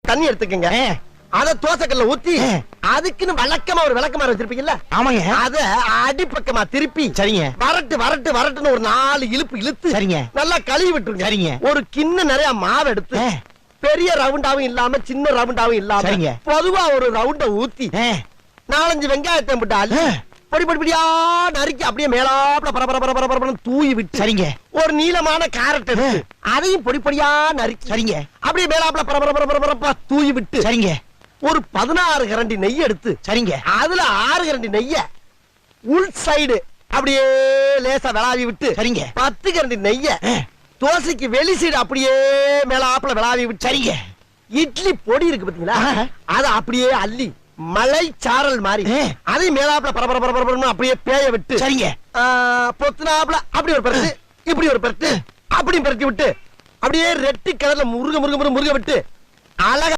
தண்ணி எடுத்துக்கங்க. அத தோசைக்கல்ல ஊத்தி அதுக்குன்னு வழக்கமா ஒரு விளக்கமாறு வச்சிருப்பீங்கல்ல? ஆமாங்க. அத அடிப்பக்கமா திருப்பி சரிங்க. வரட்டுன்னு ஒரு 4 இழுப்பு இழுத்து சரிங்க. நல்லா கழுவி விட்டுருங்க. சரிங்க. ஒரு கிண்ணம் நிறைய மாவு எடுத்து பெரிய ரவுண்டாவும் இல்லாம சின்ன ரவுண்டாவும் இல்லாம சரிங்க. பொதுவா ஒரு ரவுண்ட ஊத்தி 4-5 வெங்காயத்தை போட்டு அள்ளி பொடி பொடியா நறுக்கி அப்படியே மேலாப்ல பரபரன்னு தூவி விட்டு சரிங்க. ஒரு நீளமான கேரட் எடுத்து அதையும் பொடி பொடியா நறுக்கி சரிங்க. அப்படியே மேலாப்ல பரபரப்பா தூவி விட்டு சரிங்க. ஒரு 16 கரண்டி நெய் எடுத்து சரிங்க. அதுல 6 கரண்டி நெய்ய உள் சைடு அப்படியே லேசா விளாவி விட்டு சரிங்க. 10 கரண்டி நெய்ய தோசைக்கு வெளி சைடு அப்படியே மேலாப்ல விளாவி விட்டு சரிங்க. இட்லி பொடி இருக்கு பாத்தீங்களா? அத அப்படியே அள்ளி மலை சாரல் மாதிரி அதை மேலாப்ல பரபரன்னு அப்படியே பேய விட்டு சரிங்க. பொத்துனாப்ல அப்படி ஒரு பரட்டு இப்படி ஒரு பரட்டு அப்படி பரட்டி விட்டு அப்படியே ரெட்டி கலர்ல முருக விட்டு அழகா